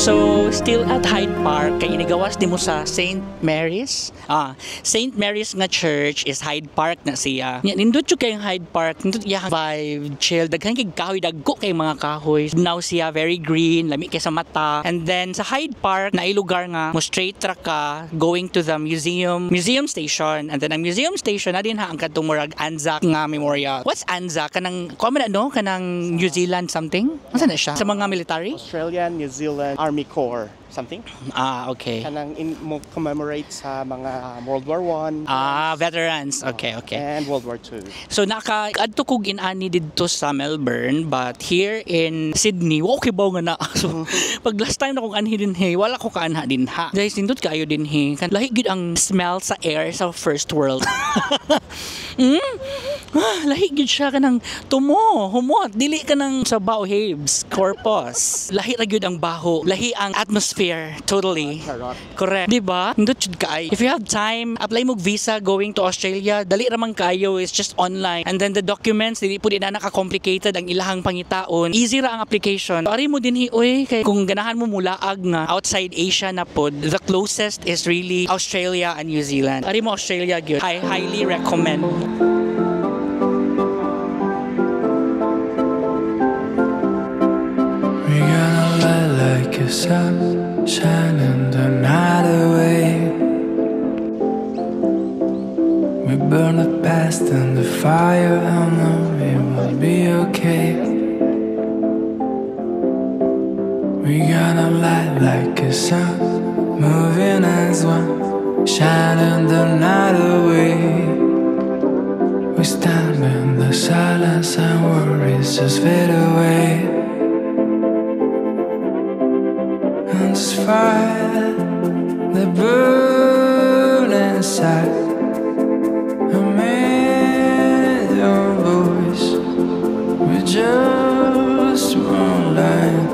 So, still at Hyde Park, kay inigawas di mo sa St. Mary's. St. Mary's nga church is Hyde Park na siya. Nindot yung kayong Hyde Park, nindot yung vibe, chill, daghan kay kahoy, dagko kay mga kahoy. Now siya, very green, lami kay sa mata. And then, sa Hyde Park, na lugar nga, mo straight track ka, going to the museum station. And then, ang museum station, na din ha, ang katong murag Anzac nga memorial. What's Anzac? Kanang, kanang New Zealand something? Masa na siya? Sa mga military? Australian, New Zealand, Army Corps, something. Okay. Kanang mo commemorate sa mga World War I. Veterans. Okay. And World War II. So naka-adto kog inani dito sa Melbourne, but here in Sydney, okay ba nga na? So pag last time na kong anhi din wala ko kaanha din ha. Guys, nindot kayo din lahi gid ang smell sa air sa first world. Lahi gid siya kanang tumo, humot, dili ka ng sabaw habes, corpus. Lahi ra gyud ang baho, lahi ang atmosphere, totally. Correct. Di ba? Nindot jud kay. If you have time, apply mo visa going to Australia, dali ra man kayo, is just online. And then the documents, dili pud na naka-complicated ang ilahang pangitaon. Easy ra ang application. Ari mo dinhi kay kung ganahan mo mulaag nga outside Asia na pod, the closest is really Australia and New Zealand. Ari mo Australia gyud. I highly recommend. We're gonna let like a sun shining the night away. We burn the past in the fire and know it will be okay. We're gonna light like a sun, moving as one, shining the night away. We stand in the silence and worries just fade away. And this fire that burns inside, a million voice with just one line,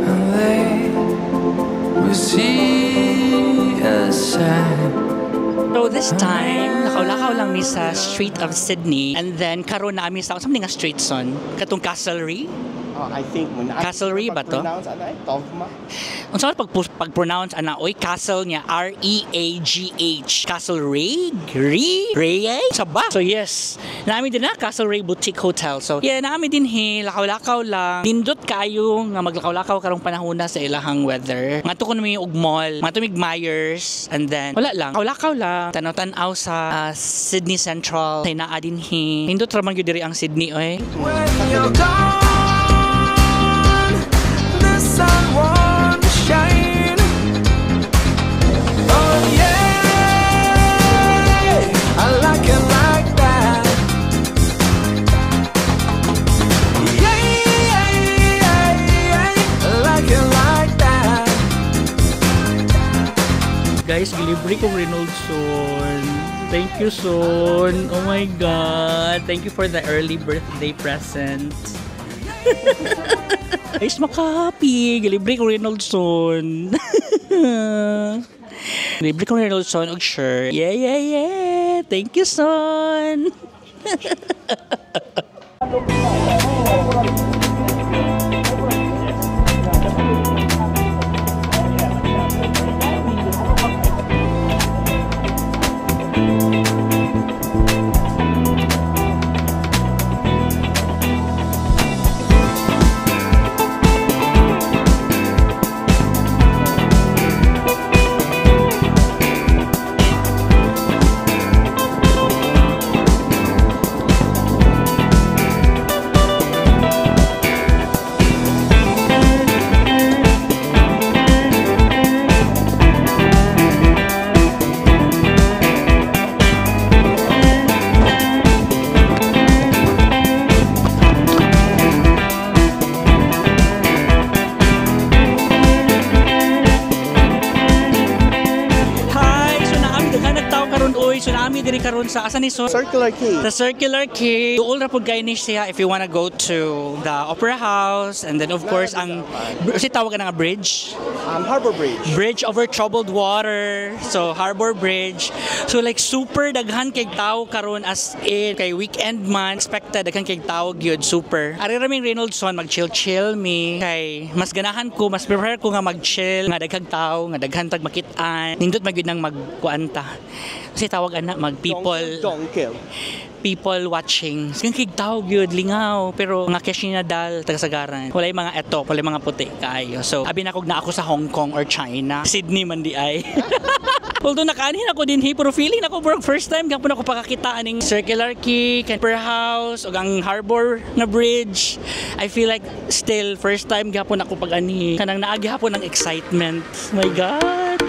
and they will see a sign. So this time, lakaw-lakaw lang mi sa street of Sydney, and then karon na mi sa something nga street son, katong Castlereagh. I think Castlereagh ba to? Togma. Unsa pag-pronounce ana castle niya Reagh, Castlereagh, Saba. So yes, naami din na Castlereagh Boutique Hotel. So yeah, naami din lakaw-lakaw lang. Nindot kayo nga maglakaw-lakaw karong panahon na sa ilahang weather. Ngadto ko mi og mall, ngadto mig Myers, and then wala lang, lakaw lang. Tanaw-tanaw sa Sydney Central. Tay naa din nindot ra man gyud diri ang Sydney oy. When you're gone, the sun won't shine. Oh yeah, I like it like that. Yeah, I like it like that. Guys, delivery ko Reynolds soon. Thank you, son. Oh my God. Thank you for the early birthday present. Guys, makahappy. Delivery ko Reynolds soon. Delivery ko Reynolds soon og shirt. Yeah. Thank you, son. diri karon sa asa ni so Circular Quay. the Circular Quay. Duol ra pud kay ni siya if you wanna go to the Opera House, and then of course ang si tawag nga bridge. Harbor Bridge. Bridge over troubled water. So Harbor Bridge. So like super daghan kay tao karon as in kay weekend man expected daghan kay tao gyud super. Ari raming Reynoldson mag chill mi kay mas ganahan ko, mas prepare ko nga mag chill nga daghang tao nga daghan tag makit-an. Nindot magyud nang magkuanta. Kasi tawag ana mag Dongkil. people watching. Sige kigtawag yun, lingaw. Pero mga Nadal, tagasagaran. Walay mga eto, walay mga puti kaayo. So, abi na kog na ako sa Hong Kong or China. Sydney man di ay. Although nakaanhin ako din pero feeling ako bro, first time gapon ako pakakitaan ng Circular Quay, Opera House, o ang Harbor na bridge. I feel like still first time gapon ako pag-ani. Kanang naagi hapon ng excitement. Oh my God!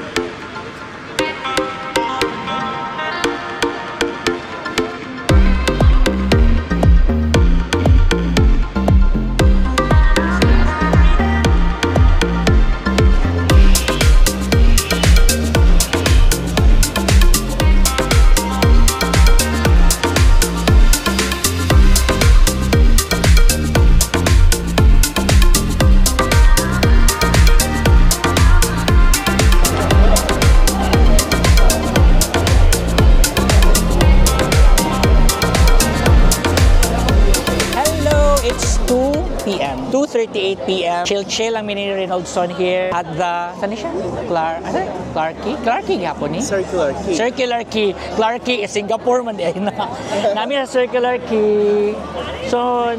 It's 2 p.m. 2:38 p.m. Chill ang mini Reynoldson here at the saan siya? Clarke Quay gapon ni. Circular Quay. Circular Quay. Clarke Quay is Singapore man di ay na. Nami sa Circular Quay. So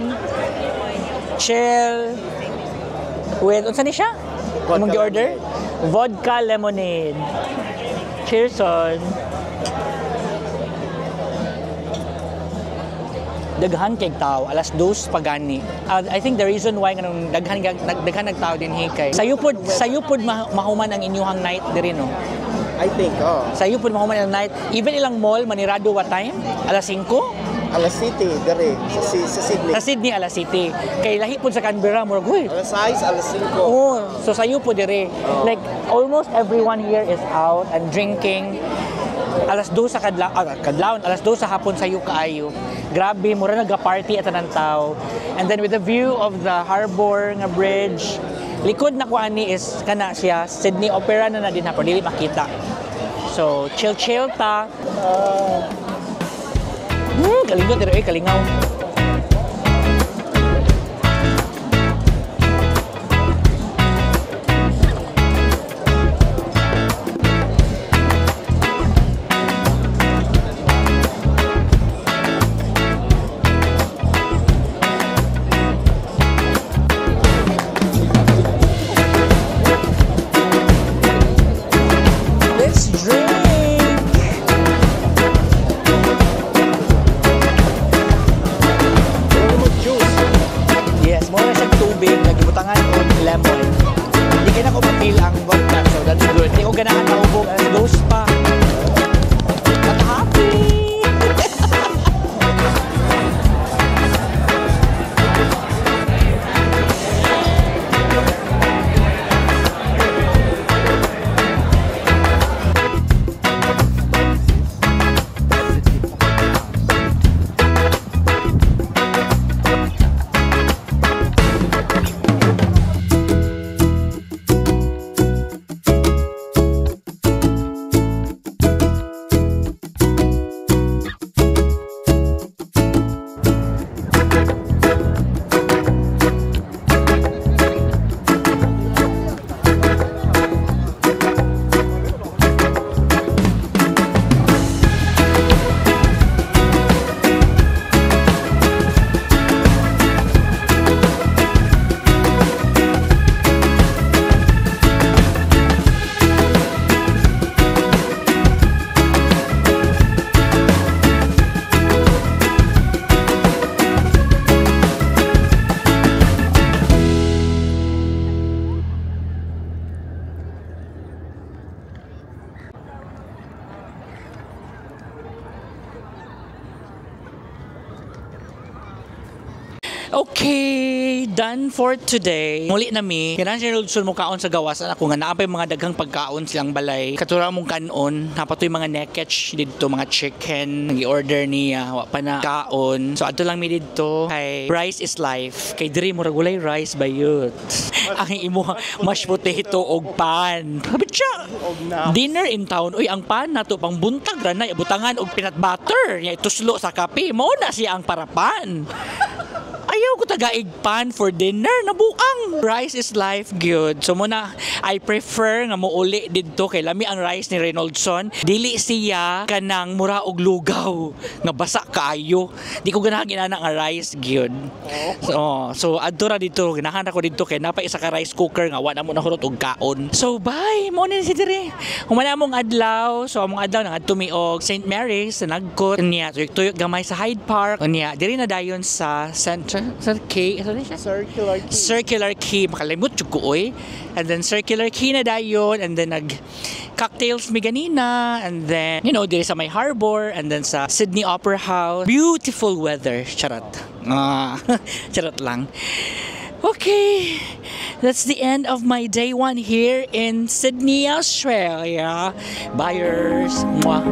chill with unsa ni siya? Anong gi-order? Vodka lemonade. Cheers on. Daghan kay tao, alas 2 pagani. I think the reason why kanang daghan nagtao din hikay. Sayo pod mahuman ang inyuhang night diri no. I think, Sayo pod mahuman ang night. Even ilang mall manirado what time? Alas 5? Alas City, dere, sa Sydney. Sa Sydney alas 7. Kay lahi pod sa Canberra murag huy. Alas 6, alas 5. Oh, so sayo pod diri. Like almost everyone here is out and drinking. Alas 2 sa kadlawon, alas 2 sa hapon sayo kaayo. Grabe, mura nagka-party at anang tao. And then with the view of the harbor nga bridge, likod na ko ani is kana siya Sydney Opera na din hapon dili makita. So chill ta. Kalingot diri kalingaw. Okay, done for today. Muli na mi. Kailangan siya niludson mo kaon sa gawasan ako nga naapay mga daghang pagkaon silang balay. Katura mong kanon, napatoy mga nekech dito, mga chicken. Nag-order niya, wa pa na kaon. So ato lang mi dito kay rice is life. Kay diri mo ragulay rice bayot. Ang imo mashed potato og pan. Kabit siya. Dinner in town. Uy, ang pan nato pang buntag ra na butangan og peanut butter. Ya ituslo sa kape. Mao na siya ang parapan. Ayaw ko tagaig pan for dinner. Nabuang. Rice is life, good. So muna, I prefer nga muuli dito kay lami ang rice ni Reynoldson. Dili siya kanang mura og lugaw nga basa kaayo. Di ko ganahan ginana nga rice, good. So adto ra dito. Ganahan ako dito kay napay isa ka rice cooker nga wala mo na hulot og kaon. So bye. Mo ni si dire. Humana mong adlaw. So among adlaw nang adto mi og St. Mary's sa Nagkot niya. Tuyok-tuyok gamay sa Hyde Park. Niya diri na dayon sa Center sa K, ano siya? Circular key. Circular Key, makalimot yung kuoy. And then Circular Key na dayon, and then cocktails mi ganina, and then, you know, diri sa may harbor, and then sa Sydney Opera House. Beautiful weather, charot. Charot lang. Okay, that's the end of my day 1 here in Sydney, Australia. Buyers. Mwah.